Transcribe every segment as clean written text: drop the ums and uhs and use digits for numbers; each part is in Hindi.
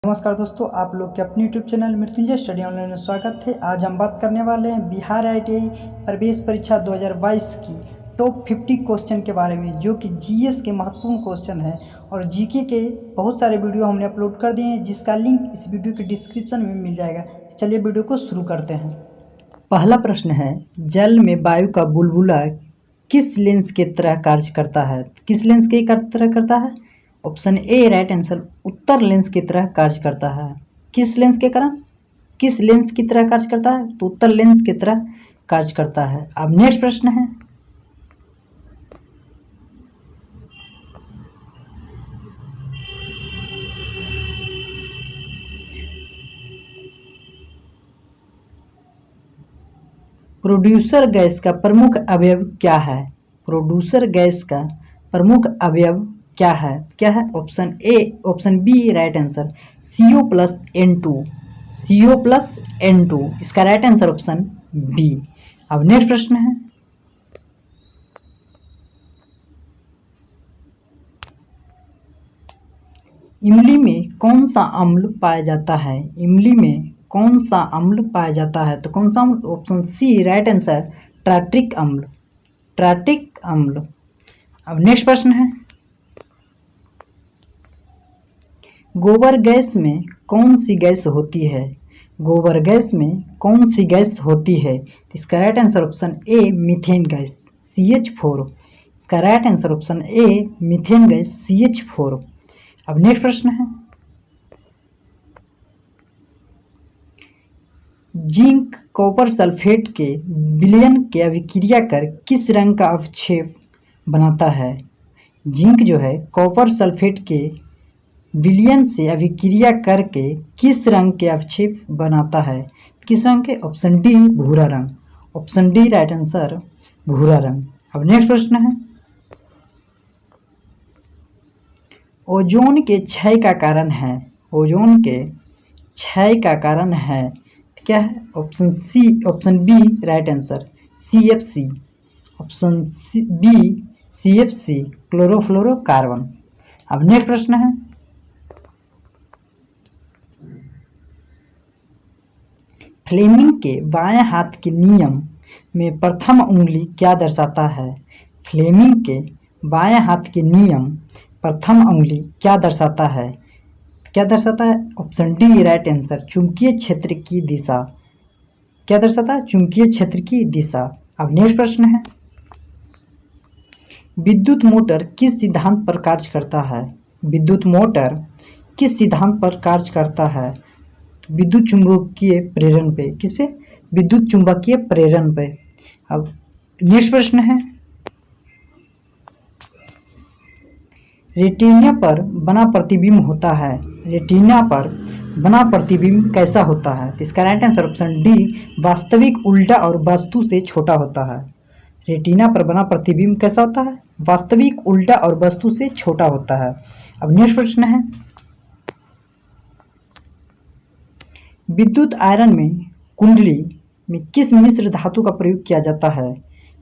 नमस्कार दोस्तों, आप लोग के अपने YouTube channel Mrityunjay study online में स्वागत है। आज हम बात करने वाले हैं बिहार ITI प्रवेश परीक्षा 2022 की टॉप 50 क्वेश्चन के बारे में, जो कि जीएस के महत्वपूर्ण क्वेश्चन है और जीके के बहुत सारे वीडियो हमने अपलोड कर दिए हैं, जिसका लिंक इस वीडियो के डिस्क्रिप्शन में मिल जाएगा। चलिए वीडियो को शुरू करते हैं। पहला प्रश्न है, जल में वायु का बुलबुला किस लेंस की तरह कार्य करता है? किस लेंस की तरह करता है? ऑप्शन ए राइट आंसर, उत्तर लेंस की तरह कार्य करता है। किस लेंस के कारण, किस लेंस की तरह कार्य करता है? तो उत्तर लेंस की तरह कार्य करता है। अब नेक्स्ट प्रश्न है, प्रोड्यूसर गैस का प्रमुख अवयव क्या है? प्रोड्यूसर गैस का प्रमुख अवयव क्या है? क्या है? Option A, option B right answer, CO+N2, CO+N2 इसका राइट आंसर ऑप्शन बी। अब नेक्स्ट प्रश्न है, इमली में कौन सा अम्ल पाया जाता है? इमली में कौन सा अम्ल पाया जाता है? तो कौन सा अम्ल? Option C right answer, tartaric अम्ल, टार्ट्रिक अम्ल। अब नेक्स्ट प्रश्न है, गोबर गैस में कौन सी गैस होती है? गोबर गैस में कौन सी गैस होती है? इसका राइट आंसर ऑप्शन ए मीथेन गैस, CH4। इसका राइट आंसर ऑप्शन ए मीथेन गैस, CH4। अब नेक्स्ट प्रश्न है, जिंक कॉपर सल्फेट के विलयन की अभिक्रिया कर किस रंग का अवक्षेप बनाता है? जिंक जो है कॉपर सल्फेट के विलयन से अभिक्रिया करके किस रंग के अवक्षेप बनाता है? किस रंग के? ऑप्शन डी भूरा रंग, ऑप्शन डी राइट आंसर भूरा रंग। अब नेक्स्ट प्रश्न है, ओजोन के क्षय का कारण है, ओजोन के क्षय का कारण है क्या है? Option C, option B right answer, CFC, option B CFC chlorofluorocarbon. अब नेक्स्ट प्रश्न है, फ्लेमिंग के बाएं हाथ के नियम में प्रथम उंगली क्या दर्शाता है? फ्लेमिंग के बाएं हाथ के नियम प्रथम उंगली क्या दर्शाता है? क्या दर्शाता है? ऑप्शन डी राइट आंसर, चुंबकीय क्षेत्र की दिशा। क्या दर्शाता है? चुंबकीय क्षेत्र की दिशा। अब नेक्स्ट प्रश्न है, विद्युत मोटर किस सिद्धांत पर कार्य करता है? विद्युत मोटर किस सिद्धांत पर कार्य करता है? विद्युत चुंबकीय प्रेरण पे। किस पे? विद्युत चुंबकीय प्रेरण पे। अब नेक्स्ट प्रश्न है, रेटिना पर बना प्रतिबिंब होता है, रेटिना पर बना प्रतिबिंब कैसा होता है? इसका राइट आंसर ऑप्शन डी वास्तविक, उल्टा और वस्तु से छोटा होता है। रेटिना पर बना प्रतिबिंब कैसा होता है? वास्तविक, उल्टा और वस्तु से छोटा होता है। अब नेक्स्ट प्रश्न है, विद्युत आयरन में कुंडली में किस मिश्र धातु का प्रयोग किया जाता है?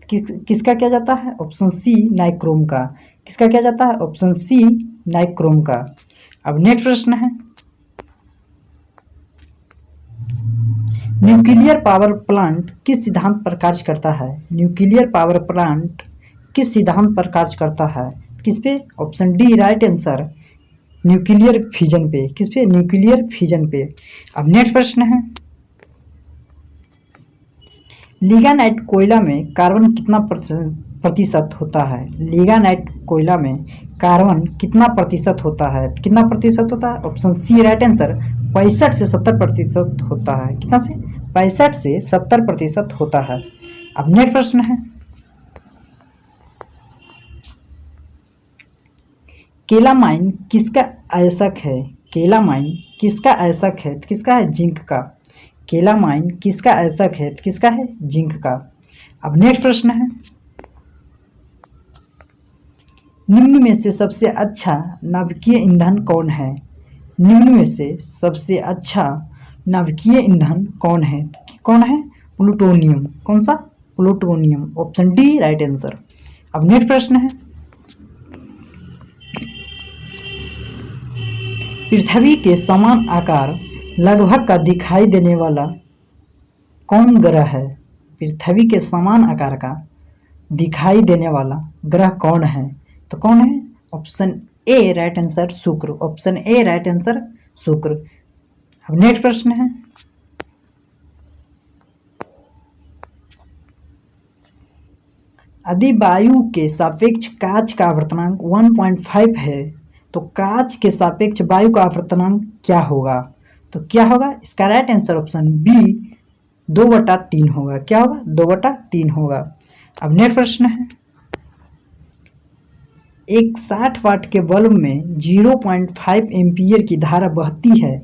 किसका किया जाता है? ऑप्शन सी नाइक्रोम का। किसका किया जाता है? ऑप्शन सी नाइक्रोम का। अब नेक्स्ट प्रश्न है, न्यूक्लियर पावर प्लांट किस सिद्धांत पर कार्य करता है? न्यूक्लियर पावर प्लांट किस सिद्धांत पर कार्य करता है? किस पे? Option D right answer, nuclear fusion पे। किस पे? न्यूक्लियर फ्यूजन पे। अब नेक्स्ट प्रश्न है, लिग्नाइट कोयला में कार्बन कितना प्रतिशत होता है? लिग्नाइट कोयला में कार्बन कितना प्रतिशत होता है? कितना प्रतिशत होता है? ऑप्शन सी राइट आंसर, 65 से 70% होता है। कितना से? 65 से 70% होता है। अब नेक्स्ट प्रश्न है, केलामाइन किसका अयस्क है? केलामाइन किसका अयस्क है? किसका है? जिंक का। केलामाइन किसका अयस्क है? किसका है? जिंक का। अब नेक्स्ट प्रश्न है, निम्न में से सबसे अच्छा नाभिकीय ईंधन कौन है? निम्न में से सबसे अच्छा नाभिकीय ईंधन कौन है? कौन है? प्लूटोनियम। कौन सा? Plutonium, option D right answer. अब नेक्स्ट प्रश्न है, पृथ्वी के समान आकार लगभग का दिखाई देने वाला कौन ग्रह है? पृथ्वी के समान आकार का दिखाई देने वाला ग्रह कौन है? तो कौन है? ऑप्शन ए राइट आंसर शुक्र। ऑप्शन ए राइट आंसर शुक्र। अब नेक्स्ट प्रश्न है, यदि वायु के सापेक्ष कांच का आवर्तनांक 1.5 है तो कांच के सापेक्ष वायु का आवर्तनांक क्या होगा? तो क्या होगा? इसका राइट आंसर ऑप्शन बी 2/3 होगा। क्या होगा? 2/3 होगा। अब नेक्स्ट प्रश्न है, एक 60 वाट के बल्ब में 0.5 एम्पीयर की धारा बहती है।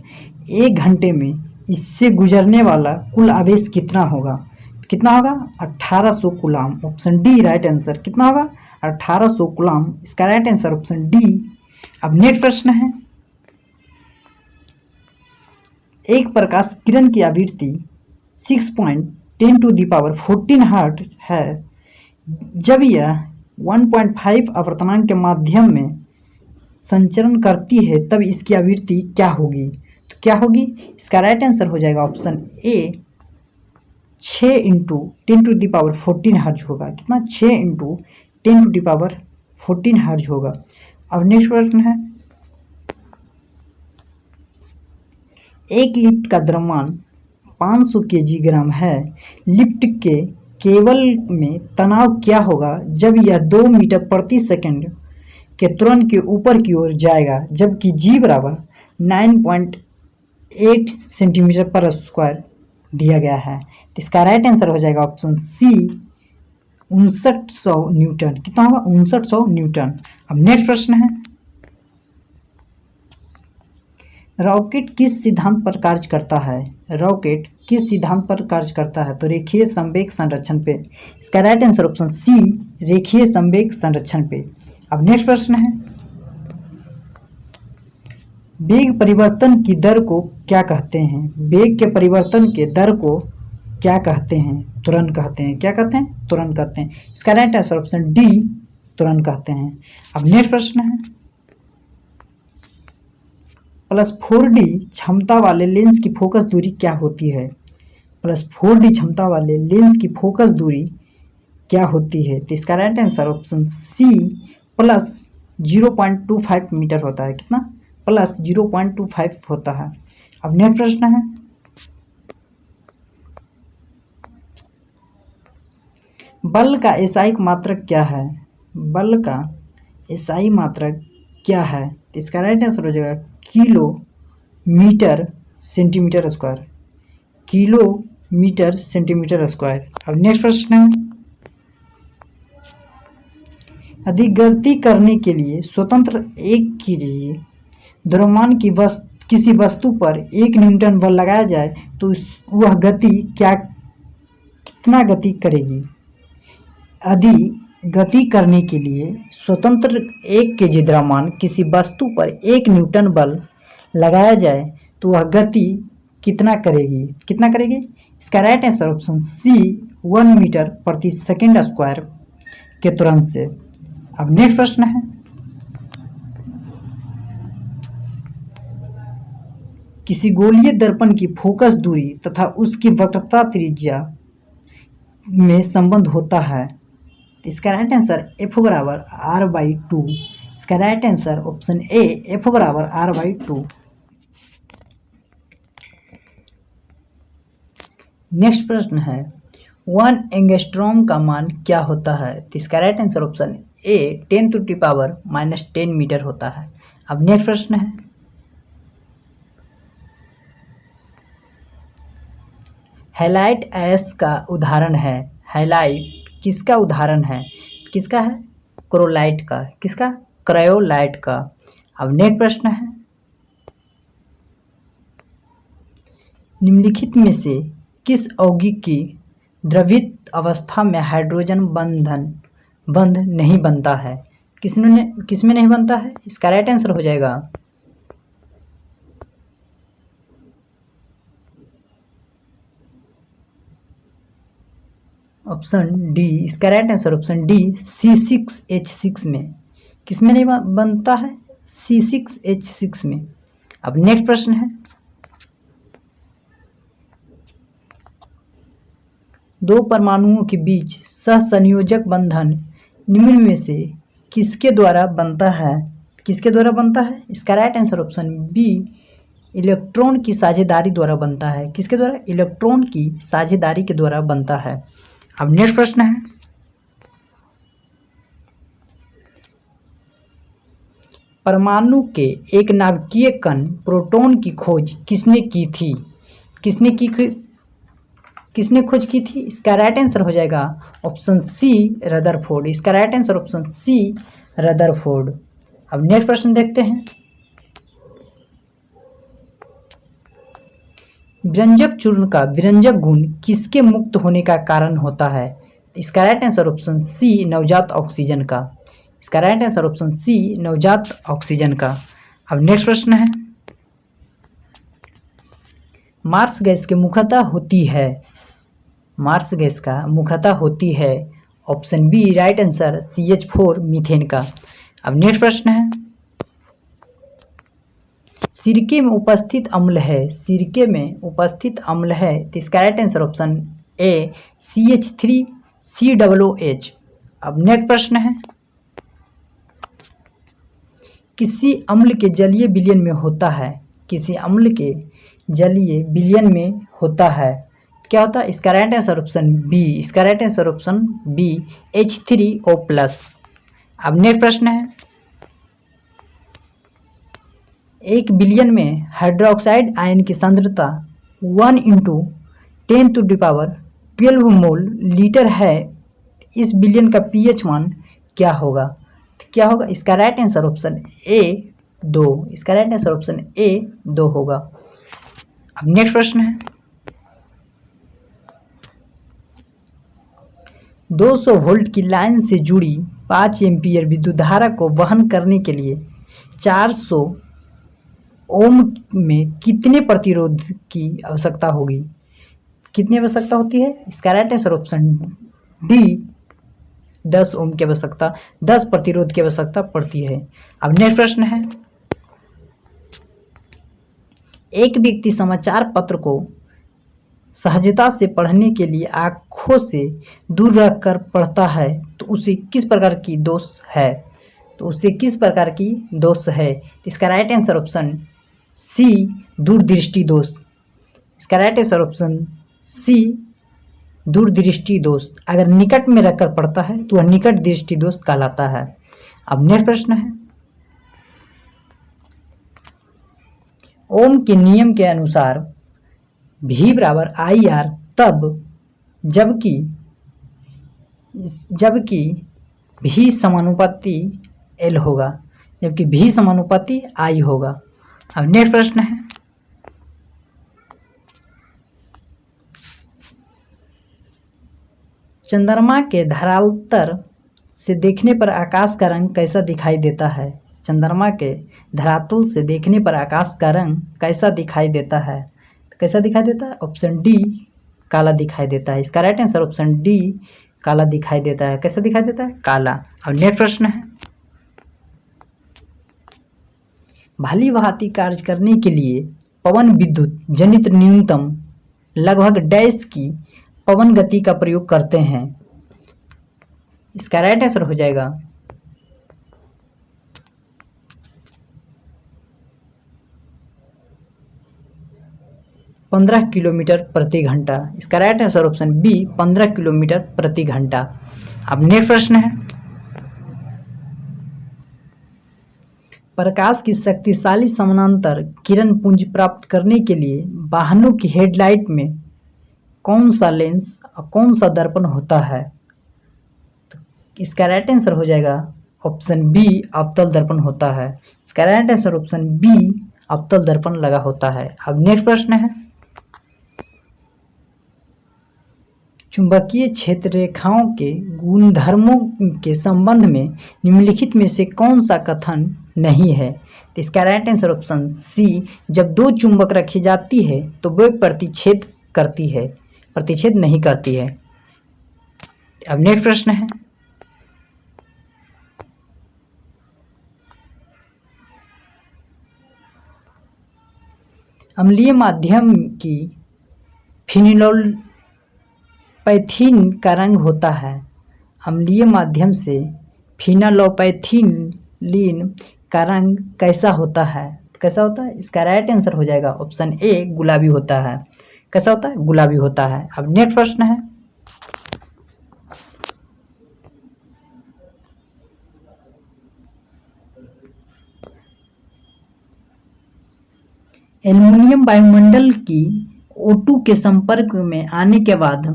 1 घंटे में इससे गुजरने वाला कुल आवेश कितना होगा? कितना होगा? 1800 coulomb. Option D right answer. कितना होगा? 1800 कूलाम। इसका राइट आंसर ऑप्शन डी। अब नेक्स्ट प्रश्न है, एक प्रकाश किरण की आवृत्ति 6.10⁻14 हर्ट्ज है। जब यह 1.5 आवर्तनांक के माध्यम में संचरण करती है तब इसकी आवृत्ति क्या होगी? तो क्या होगी? इसका राइट आंसर हो जाएगा ऑप्शन ए 6 × 10⁻14 हर्ट्ज होगा। कितना? 6 × 10⁻14 हर्ट्ज होगा। अब नेक्स्ट प्रश्न है, एक लिफ्ट का द्रव्यमान 500 kg है। लिफ्ट के केबल में तनाव क्या होगा जब यह 2 मीटर प्रति सेकंड के त्वरण के ऊपर की ओर जाएगा, जबकि G बराबर 9.8 सेंटीमीटर पर स्क्वायर दिया गया है? तो इसका राइट आंसर हो जाएगा ऑप्शन सी 5900 न्यूटन। कितना होगा? 5900 न्यूटन। अब नेक्स्ट प्रश्न है, रॉकेट किस सिद्धांत पर कार्य करता है? रॉकेट किस सिद्धांत पर कार्य करता है? तो रेखीय संवेग संरक्षण पे। इसका राइट आंसर ऑप्शन सी रेखीय संवेग संरक्षण पे। अब नेक्स्ट प्रश्न है, वेग परिवर्तन की दर को क्या कहते हैं? वेग के परिवर्तन के दर को क्या कहते हैं? त्वरण कहते हैं। क्या कहते हैं? त्वरण कहते हैं। इसका राइट आंसर ऑप्शन डी त्वरण कहते हैं। अब नेक्स्ट प्रश्न है, +4D क्षमता वाले लेंस की फोकस दूरी क्या होती है? +4D क्षमता वाले लेंस की फोकस दूरी क्या होती है? तो इसका right answer option C +0.25 metre होता है। कितना? +0.25 होता है। अब नेक्स्ट प्रश्न है, बल का एसआई मात्रक क्या है? बल का एसआई मात्रक क्या है? तो इसका राइट आंसर हो जाएगा kilometre centimetre square. Kilometre centimetre square. अब नेक्स्ट प्रश्न है, यदि गति करने के लिए स्वतंत्र एक के लिए द्रव्यमान की किसी वस्तु पर 1 न्यूटन बल लगाया जाए तो वह गति कितना गति करेगी? यदि गति करने के लिए स्वतंत्र 1 kg द्रव्यमान किसी वस्तु पर 1 न्यूटन बल लगाया जाए तो वह गति कितना करेगी? कितना करेगी? इसका right answer option C 1 metre प्रति सेकंड स्क्वायर के त्वरण से। अब नेक्स्ट प्रश्न है, किसी गोलीय दर्पण की फोकस दूरी तथा उसकी वक्रता त्रिज्या में संबंध होता है। इसका राइट आंसर F बराबर R/2। इसका राइट आंसर ऑप्शन ए F बराबर R/2। नेक्स्ट प्रश्न है, 1 एंगस्ट्रॉम का मान क्या होता है? तो इसका right answer option A 10⁻−10 metre होता है। अब नेक्स्ट प्रश्न है, हैलाइट ऐश का उदाहरण है। हैलाइट किसका उदाहरण है? किसका है? क्रोलाइट का। किसका? क्रायोलाइट का। अब नेक्स्ट प्रश्न है, निम्नलिखित में से किस यौगिक की द्रवित अवस्था में हाइड्रोजन बंध नहीं बनता है? किसमें नहीं बनता है? इसका राइट आंसर हो जाएगा ऑप्शन डी। इसका right answer option D C6H6 में। किसमें नहीं बनता है? C6H6 में। अब नेक्स्ट प्रश्न है, दो परमाणुओं के बीच सहसंयोजक बंधन निम्न में से किसके द्वारा बनता है? किसके द्वारा बनता है? इसका right answer option B, electron की साझेदारी द्वारा बनता है। किसके द्वारा? इलेक्ट्रॉन की साझेदारी के द्वारा बनता है। अब नेक्स्ट प्रश्न है, परमाणु के एक नाभिकीय कण प्रोटॉन की खोज किसने की थी? किसने खोज की थी? इसका राइट आंसर हो जाएगा ऑप्शन सी, रदरफोर्ड। इसका right answer option C, Rutherford. अब नेक्स्ट प्रश्न देखते हैं, विरंजक चूर्ण का विरंजक गुण किसके मुक्त होने का कारण होता है? इसका राइट आंसर ऑप्शन सी, नवजात ऑक्सीजन का। इसका राइट आंसर ऑप्शन सी, नवजात ऑक्सीजन का। अब नेक्स्ट प्रश्न है, मार्स गैस के मुख्यतः होती है, मार्स गैस का मुख्यतः होती है option B, right answer CH4 methane का। अब नेक्स्ट प्रश्न है, सिरके में उपस्थित अम्ल है, सिरके में उपस्थित अम्ल है, तो इसका राइट आंसर ऑप्शन ए, CH3COOH। अब नेक्स्ट प्रश्न है, किसी अम्ल के जलीय विलयन में होता है, किसी अम्ल के जलीय विलयन में होता है, क्या होता है? इसका राइट आंसर ऑप्शन बी, इसका right answer option B, H3O+। अब नेक्स्ट प्रश्न है, एक विलयन में हाइड्रोक्साइड आयन की सांद्रता 1×10⁻12 मोल लीटर है, इस विलयन का pH मान क्या होगा? क्या होगा? इसका राइट आंसर ऑप्शन ए 2, इसका राइट आंसर ऑप्शन ए 2 होगा। अब नेक्स्ट प्रश्न है, 200 वोल्ट की लाइन से जुड़ी 5 एम्पीयर विद्युत धारा को वहन करने के लिए 400 ओम में कितने प्रतिरोध की आवश्यकता होगी? कितनी आवश्यकता होती है? इसका राइट आंसर ऑप्शन डी, 10 ओम की आवश्यकता, 10 प्रतिरोध की आवश्यकता पड़ती है। अब नेक्स्ट प्रश्न है, एक व्यक्ति समाचार पत्र को सहजता से पढ़ने के लिए आँखों से दूर रखकर पढ़ता है, तो उसे किस प्रकार की दोष है? तो उसे किस प्रकार की दोष है? इसका राइट आंसर ऑप्शन सी, दूरदृष्टि दोष। इसका राइट आंसर ऑप्शन सी, दूरदृष्टि दोष। अगर निकट में रखकर पढ़ता है तो वह निकट दृष्टि दोष कहलाता है। अब नेक्स्ट प्रश्न है, ओम के नियम के अनुसार V बराबर IR तब जबकि V समानुपाती L होगा, जबकि V समानुपाती I होगा। अब नेक्स्ट प्रश्न है, चंद्रमा के धरातल से देखने पर आकाश का रंग कैसा दिखाई देता है? चंद्रमा के धरातल से देखने पर आकाश का रंग कैसा दिखाई देता है? कैसा दिखाई देता है? ऑप्शन डी, काला दिखाई देता है। इसका राइट आंसर ऑप्शन डी, काला दिखाई देता है। कैसा दिखाई देता है? काला। अब नेक्स्ट प्रश्न है, भाली भांति कार्य करने के लिए पवन विद्युत जनित न्यूनतम लगभग डैश की पवन गति का प्रयोग करते हैं। इसका राइट आंसर हो जाएगा 15 किलोमीटर प्रति घंटा। इसका right answer option B, 15 kilometre प्रति घंटा। अब नेक्स्ट प्रश्न है, प्रकाश की शक्तिशाली समानांतर किरण पुंज प्राप्त करने के लिए वाहनों की हेडलाइट में कौन सा लेंस और कौन सा दर्पण होता है? तो इसका राइट आंसर हो जाएगा ऑप्शन बी, अवतल दर्पण होता है। इसका राइट आंसर ऑप्शन बी, अवतल दर्पण लगा होता है। अब नेक्स्ट प्रश्न है, चुंबकीय क्षेत्र रेखाओं के गुणधर्मों के संबंध में निम्नलिखित में से कौन सा कथन नहीं है? तो इसका राइट आंसर ऑप्शन सी, जब दो चुंबक रखी जाती है तो वे प्रतिच्छेद करती है, प्रतिच्छेद नहीं करती है। अब नेक्स्ट प्रश्न है, अम्लीय माध्यम की फिनोल्फैथीन का रंग होता है। अम्लीय माध्यम से फिनोल्फैथीन का रंग कैसा होता है? कैसा होता है? इसका राइट आंसर हो जाएगा ऑप्शन ए, गुलाबी होता है। कैसा होता है? गुलाबी होता है। अब नेक्स्ट प्रश्न है, एल्युमिनियम वायुमंडल की O2 के संपर्क में आने के बाद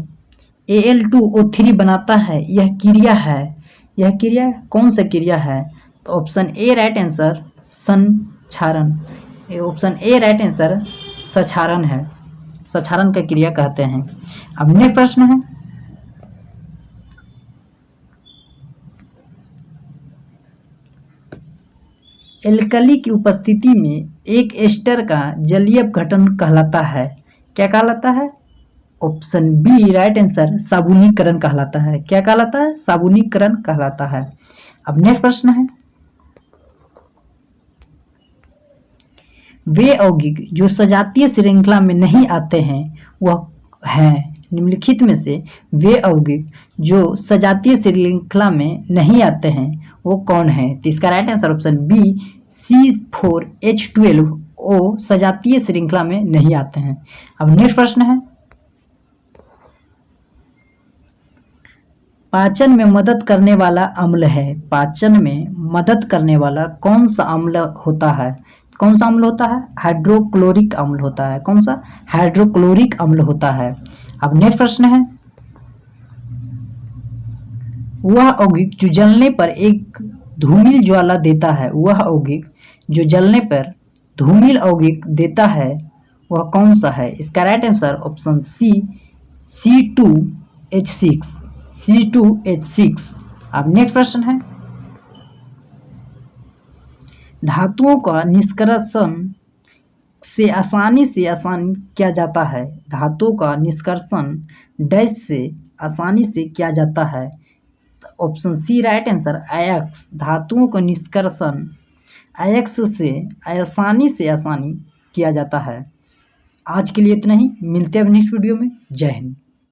Al2O3 बनाता है। यह क्रिया कौन सा क्रिया है? तो ऑप्शन ए राइट आंसर संक्षारण। ऑप्शन ए राइट आंसर संक्षारण है। संक्षारण का क्रिया कहते हैं। अब नेक्स्ट प्रश्न है, एल्कली की उपस्थिति में एक एस्टर का जलीय अपघटन कहलाता है। क्या कहलाता है? ऑप्शन बी राइट आंसर साबुनीकरण कहलाता है। क्या कहलाता है? साबुनीकरण कहलाता है। अब नेक्स्ट प्रश्न है, वे यौगिक जो सजातीय श्रृंखला में नहीं आते हैं वह है निम्नलिखित में से वे यौगिक जो सजातीय श्रृंखला में नहीं आते हैं वो कौन है? तो इसका right answer option B C4H12O सजातीय श्रृंखला में नहीं आते हैं। अब नेक्स्ट प्रश्न है, पाचन में मदद करने वाला अम्ल है। पाचन में मदद करने वाला कौन सा अम्ल होता है? कौन सा अम्ल होता है? हाइड्रोक्लोरिक अम्ल होता है। कौन सा? हाइड्रोक्लोरिक अम्ल होता है। अब नेक्स्ट प्रश्न है, वह यौगिक जो जलने पर एक धूमिल ज्वाला देता है, वह यौगिक जो जलने पर धूमिल यौगिक देता है वह कौन सा है? इसका राइट आंसर ऑप्शन सी C2H6। अब नेक्स्ट प्रश्न है, धातुओं का निष्कर्षण से आसानी किया जाता है। धातुओं का निष्कर्षण डैश से आसानी से किया जाता है। ऑप्शन सी राइट आंसर अयस्क। धातुओं का निष्कर्षण अयस्क से आसानी किया जाता है। आज के लिए इतना ही, मिलते हैं नेक्स्ट वीडियो में। जय हिंद।